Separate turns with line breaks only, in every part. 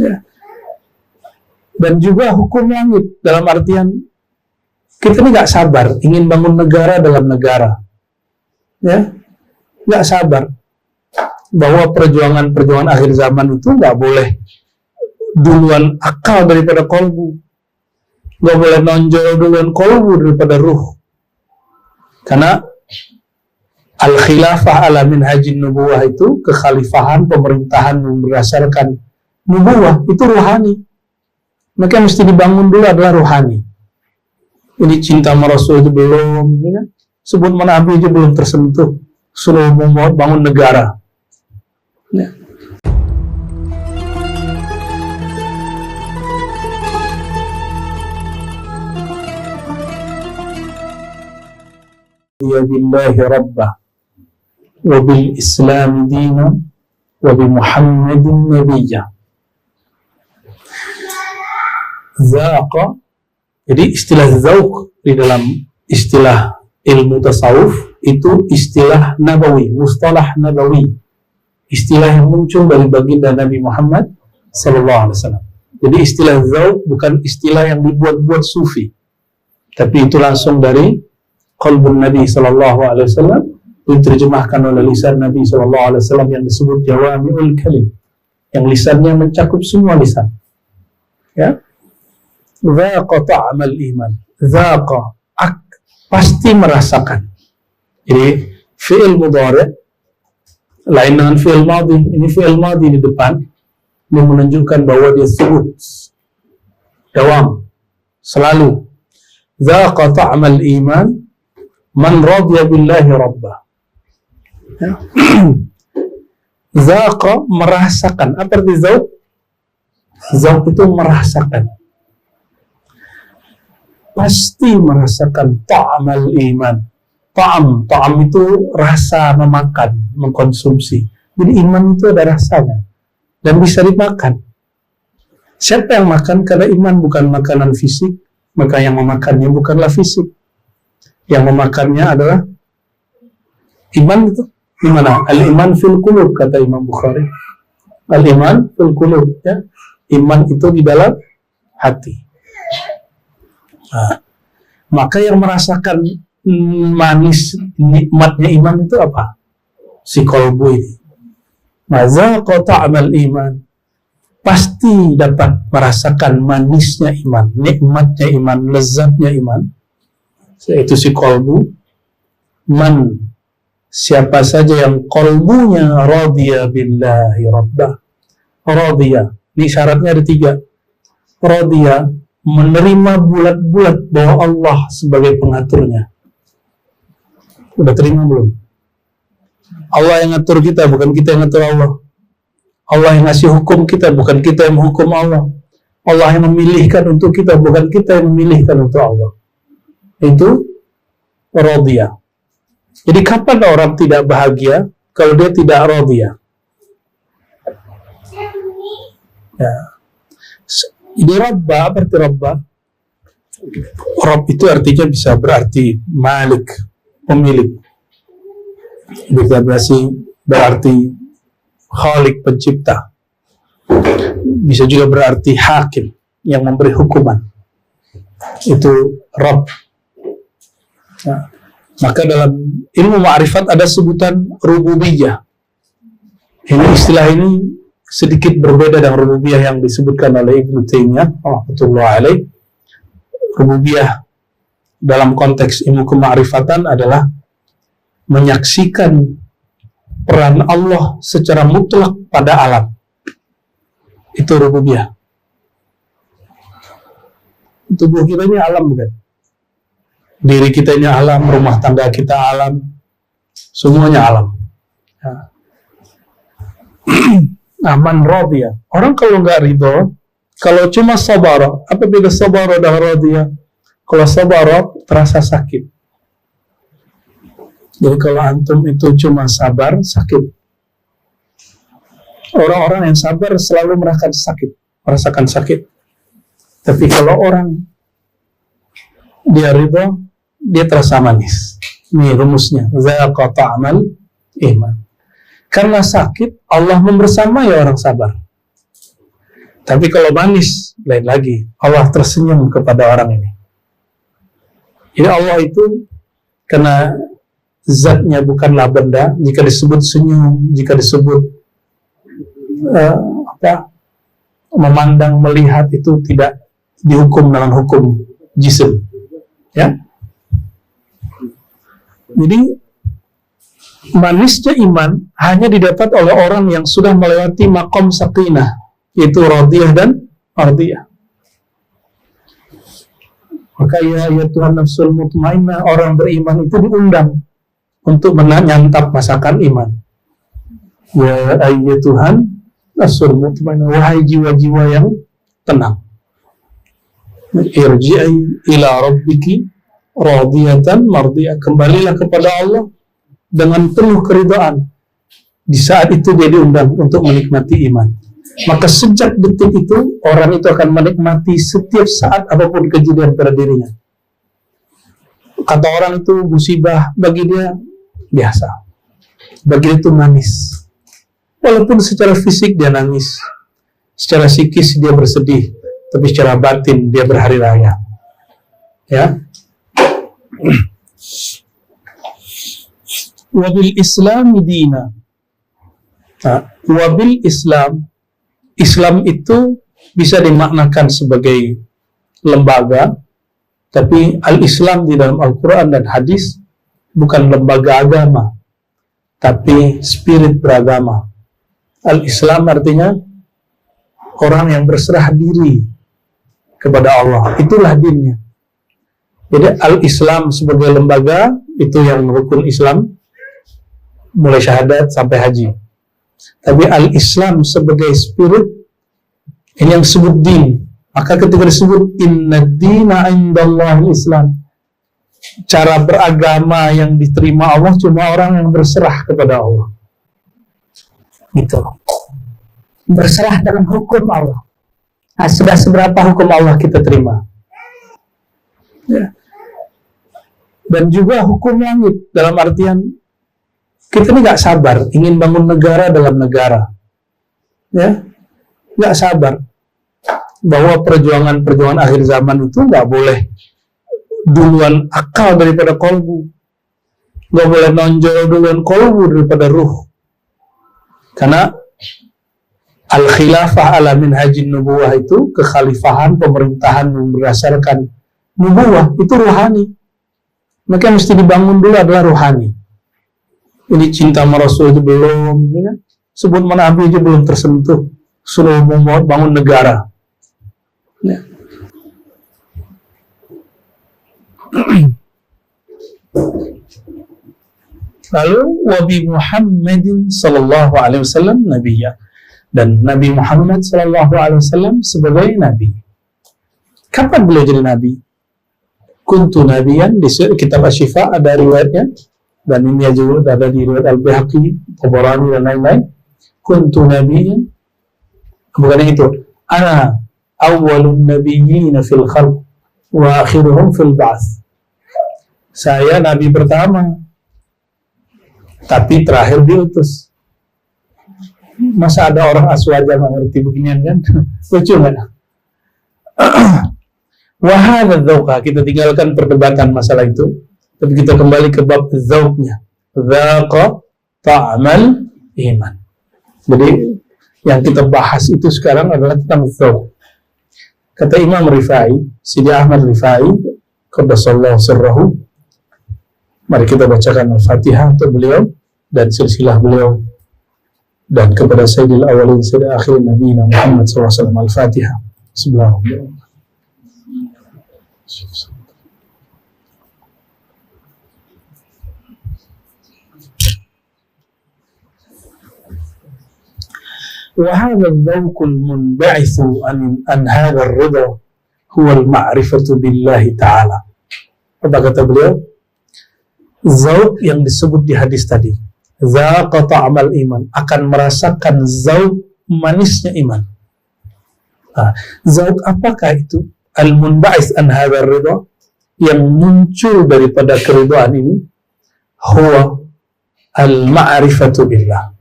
Ya. Dan juga hukum langit, dalam artian kita ini nggak sabar ingin bangun negara dalam negara, ya, nggak sabar bahwa perjuangan akhir zaman itu nggak boleh duluan akal daripada kolbu, nggak boleh nonjol duluan kolbu daripada ruh, karena al-khilafah ala minhajin nubuwah itu kekhalifahan, pemerintahan yang berdasarkan nubuwah itu ruhani, maka yang mesti dibangun dulu adalah ruhani. Ini cinta sama Rasul itu belum, ya kan? Sebut Nabi aja belum tersentuh, suruh bangun negara. Ya. Ya billahi rabbah wa bil islam dina wa bi muhammadin nabiyya. Zaqa. Jadi istilah zauq di dalam istilah ilmu tasawuf itu istilah nabawi, mustalah nabawi, istilah yang muncul dari baginda Nabi Muhammad SAW. Jadi istilah zauq bukan istilah yang dibuat-buat sufi, tapi itu langsung dari qalbun Nabi SAW, diterjemahkan oleh lisan Nabi SAW yang disebut jawami'ul kalim, yang lisannya mencakup semua lisan. Ya. Zaqa ta'amal iman. Zaqa, pasti merasakan. Jadi fi'il mudhari' lain dengan fi'il madhi. Ini fi'il madhi di depan, ini menunjukkan bahwa dia sebut dawam, selalu. Zaqa ta'amal iman man radiya billahi rabbah. Ya. Zaqa, merasakan. Apa arti zauq? Zauq itu merasakan, pasti merasakan ta'amal iman. Ta'am itu rasa, memakan, mengkonsumsi. Jadi iman itu ada rasanya dan bisa dimakan. Siapa yang makan? Karena iman bukan makanan fisik, maka yang memakannya bukanlah fisik. Yang memakannya adalah iman. Itu gimana? Al-iman fil qulub, kata Imam Bukhari. Al-iman fil qulub, ya. Iman itu di dalam hati. Nah, maka yang merasakan manis nikmatnya iman itu apa? Si kolbu ini. Zaqa ta'amal iman, pasti dapat merasakan manisnya iman, nikmatnya iman, lezatnya iman, yaitu si kolbu. Man, siapa saja yang kolbunya radiya billahi rabbah. Radiya, ini syaratnya ada 3. Radiya, menerima bulat-bulat bahwa Allah sebagai pengaturnya. Udah terima belum? Allah yang ngatur kita, bukan kita yang ngatur Allah. Allah yang ngasih hukum kita, bukan kita yang menghukum Allah. Allah yang memilihkan untuk kita, bukan kita yang memilihkan untuk Allah. Itu radiyah. Jadi kapan orang tidak bahagia? Kalau dia tidak radiyah. Ya. Jadi Rabbah, apa arti Rabbah? Rabb itu artinya bisa berarti Malik, pemilik. Bisa berarti Khalik, pencipta. Bisa juga berarti hakim, yang memberi hukuman. Itu Rabb. Nah, maka dalam ilmu ma'rifat ada sebutan rububiyah. Ini istilah ini sedikit berbeda dengan rububiyah yang disebutkan oleh Ibnu Taimiyah rahmatullahi alaih. Rububiyah dalam konteks ilmu kema'rifatan adalah menyaksikan peran Allah secara mutlak pada alam. Itu rububiyah. Tubuh kita ini alam, bukan? Diri kita ini alam, rumah tangga kita alam, semuanya alam. Ya. Man radiyah. Orang kalau nggak ridho, kalau cuma sabar, apa beda sabar dan radiyah? Kalau sabar terasa sakit. Jadi kalau antum itu cuma sabar, sakit. Orang-orang yang sabar selalu merasakan sakit. Tapi kalau orang dia ridho, dia terasa manis. Ini rumusnya. Zaqa ta'amal iman. Karena sakit, Allah membersamai orang sabar. Tapi kalau manis, lain lagi. Allah tersenyum kepada orang ini. Jadi Allah itu, karena zatnya bukanlah benda, jika disebut senyum, jika disebut memandang, melihat, itu tidak dihukum dengan hukum jism. Ya. Jadi manisnya iman hanya didapat oleh orang yang sudah melewati makom sakinah, yaitu radiyah dan mardiyah. Maka ya Tuhan nafsul mutmainnah, orang beriman itu diundang untuk menyantap masakan iman. Ya Tuhan nafsul mutmainnah, wahai jiwa-jiwa yang tenang, irji'i ila rabbiki radiyatan mardiyah, kembalilah kepada Allah dengan penuh keridhaan. Di saat itu dia diundang untuk menikmati iman. Maka sejak detik itu orang itu akan menikmati setiap saat apapun kejadian pada dirinya. Kata orang itu musibah, bagi dia biasa, bagi dia itu manis. Walaupun secara fisik dia nangis, secara psikis dia bersedih, tapi secara batin dia berhari raya. Ya. Wabil Islam dina. Wabil Islam, Islam itu bisa dimaknakan sebagai lembaga, tapi al-Islam di dalam Al-Quran dan hadis bukan lembaga agama, tapi spirit beragama. Al-Islam artinya orang yang berserah diri kepada Allah, itulah dinnya. Jadi al-Islam sebagai lembaga itu yang rukun Islam, mulai syahadat sampai haji. Tapi al-Islam sebagai spirit, ini yang disebut din. Maka ketika disebut inna dina indallahi Islam, cara beragama yang diterima Allah cuma orang yang berserah kepada Allah. Gitu. Berserah dalam hukum Allah. Nah, sudah seberapa hukum Allah kita terima? Ya. Dan juga hukum langit, dalam artian kita ini nggak sabar ingin bangun negara dalam negara, ya, nggak sabar bahwa perjuangan akhir zaman itu nggak boleh duluan akal daripada kolbu, nggak boleh nonjol duluan kolbu daripada ruh, karena al-khilafah ala minhajin nubuwah itu kekhalifahan, pemerintahan yang berdasarkan nubuwah itu ruhani, maka yang mesti dibangun dulu adalah ruhani. Ini cinta sama Rasul itu belum, ya kan? Sebut mana Nabi aja belum tersentuh, suruh bangun negara. Ya. Lalu Wabi Muhammadin sallallahu alaihi wasallam nabiyya, dan Nabi Muhammad sallallahu alaihi wasallam sebagai nabi. Kapan beliau jadi nabi? Kuntu nabiyan, di kitab Asy-Syifa ada riwayatnya, dan ini juga ada di riwayat Al-Baihaqi, Tabarani dan lain-lain. Kuntu nabiyyan, bukan itu, ana awwalun nabiyyin fil khalq wa akhiruhum fil ba'ts. Saya nabi pertama, tapi terakhir diutus. Masa ada orang aswaja nggak ngerti beginian kan? Lucu nggak? Wahada dzauqa, kita tinggalkan perdebatan masalah itu, tapi kita kembali ke bab dzauqnya. Dzaqa ta'mal iman. Jadi yang kita bahas itu sekarang adalah tentang dzauq. Kata Imam Rifai, Sidi Ahmad Rifai, qaddasallahu sirrahu. Mari kita bacakan Al-Fatihah untuk beliau dan silsilah beliau, dan kepada Sayyidil Awalin Sayyidil Akhirin Nabi Muhammad SAW. Al-Fatihah. Bismillahirrahmanirrahim. وهذا الذوق المنبعث عن هذا الرضا هو المعرفة بالله تعالى. Apa kata beliau? Zauq yang disebut di hadis tadi, zaqa ta'mal iman, akan merasakan zauq manisnya iman. Zauq apakah itu? Al-munba'is an hadzal ridha, yang muncul daripada keridhaan ini, huwa al-ma'rifatu billah,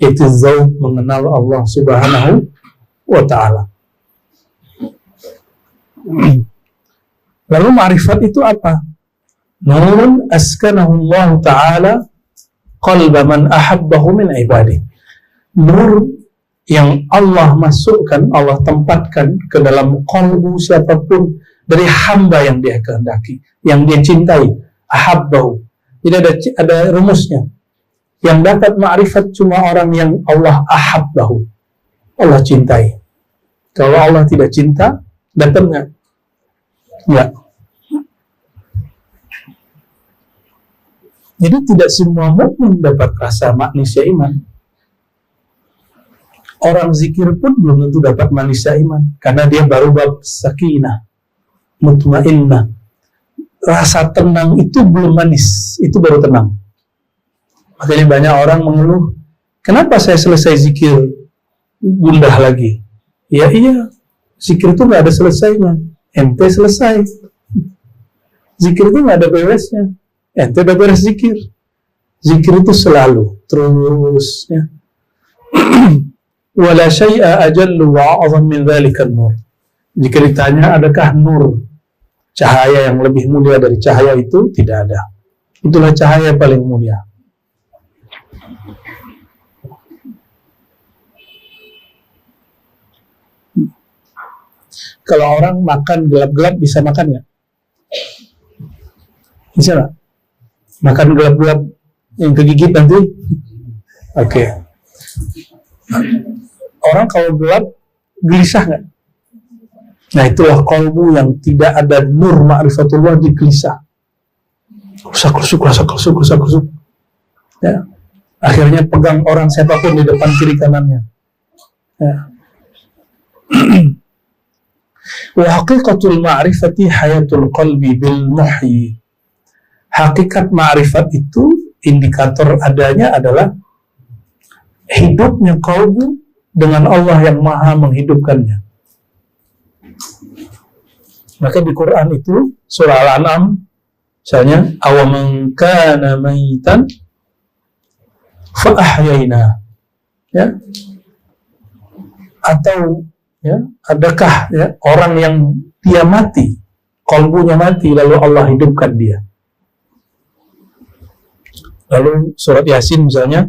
itu zauq mengenal Allah Subhanahu wa ta'ala. Lalu ma'rifat itu apa? Nurun askanahu Allah Ta'ala qalba man ahabbahu min ibadih. Nur yang Allah masukkan, Allah tempatkan ke dalam qalbu siapapun dari hamba yang dia kehendaki, yang dia cintai. Ahabbahu. Jadi ada rumusnya. Yang dapat ma'rifat cuma orang yang Allah ahabbahu, Allah cintai. Kalau Allah tidak cinta, dapat nggak? Nggak. Jadi tidak semua mukmin dapat rasa manisnya iman. Orang zikir pun belum tentu dapat manisnya iman, karena dia baru bab sakinah, mutmainnah. Rasa tenang itu belum manis, itu baru tenang. Makanya banyak orang mengeluh, kenapa saya selesai zikir gundah lagi? Ya iya, zikir itu nggak ada selesainya. Ente selesai. Zikir itu nggak ada beresnya. Ente udah beres zikir. Zikir itu selalu, terus. Ya. Wala syai'a ajallu wa a'zam min dzalika nur. Jika ditanya adakah nur, cahaya yang lebih mulia dari cahaya itu, tidak ada. Itulah cahaya paling mulia. Kalau orang makan gelap-gelap bisa makan nggak? Bisa nggak? Makan gelap-gelap yang kegigit nanti? Oke. Orang kalau gelap gelisah nggak? Nah itulah qalbu yang tidak ada nur ma'rifatullah, di gelisah. Rusak-rusuk. Ya. Akhirnya pegang orang siapapun di depan kiri kanannya. Ya. Wa haqiqatul ma'rifati hayatul qalbi bil muhyi. Hakikat ma'rifat itu, indikator adanya adalah hidupnya qalbu dengan Allah yang maha menghidupkannya. Maka di Quran itu, surah Al-An'am, misalnya, awaman kana mayitan fa ahyayna. Ya. Atau ya, adakah ya, orang yang dia mati, qalbunya mati, lalu Allah hidupkan dia. Lalu surat Yasin misalnya,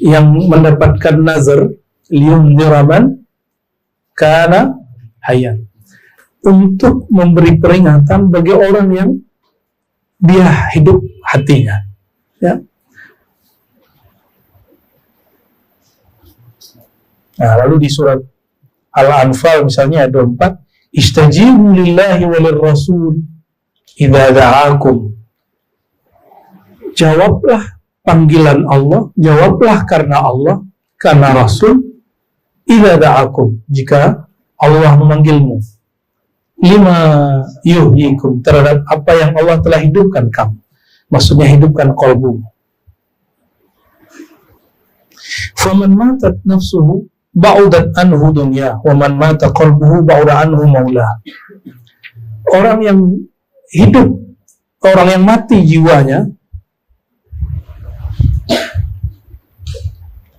yang mendapatkan nazar liyunziraman kana hayyan, untuk memberi peringatan bagi orang yang dia hidup hatinya. Ya. Nah, lalu di surat Al-Anfal misalnya ada 4, istajibu lillahi walir rasul idza da'akum. Jawablah panggilan Allah, jawablah karena Allah, karena Rasul, idza da'akum, jika Allah memanggilmu, lima yuhyikum, terhadap apa yang Allah telah hidupkan kamu. Maksudnya hidupkan qalbumu. Faman matat nafsuhu ba'udat anhu dunya, wa man mata qalbuhu ba'uda anhu maulah. Orang yang hidup, orang yang mati jiwanya,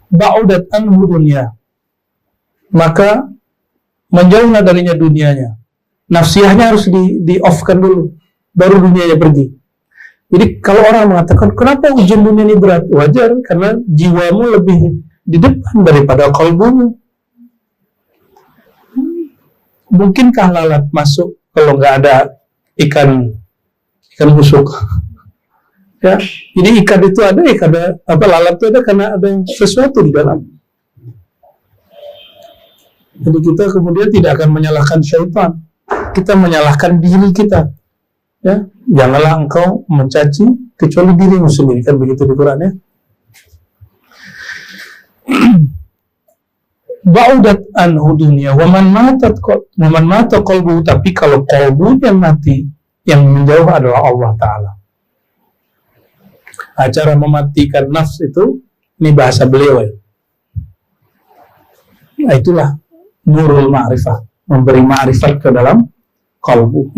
ba'udat anhu dunya, maka menjauhlah darinya dunianya. Nafsiyahnya harus di-off-kan dulu, baru dunianya pergi. Jadi kalau orang mengatakan, kenapa ujian dunia ini berat? Wajar, karena jiwamu lebih di depan daripada qalbumu. Mungkinkah lalat masuk kalau nggak ada ikan busuk? Ya, jadi ikan itu ada, lalat itu ada karena ada sesuatu di dalam. Jadi kita kemudian tidak akan menyalahkan syaitan, kita menyalahkan diri kita. Ya, janganlah engkau mencaci kecuali dirimu sendiri, kan begitu di Quran ya. Ba'udat anhu dunya wa man mata qalbuhu, tapi kalau qalbunya mati, yang menjauh adalah Allah Ta'ala. Cara mematikan nafs itu, ini bahasa beliau ya. Nah, itulah nurul ma'rifah, memberi ma'rifat ke dalam qalbu.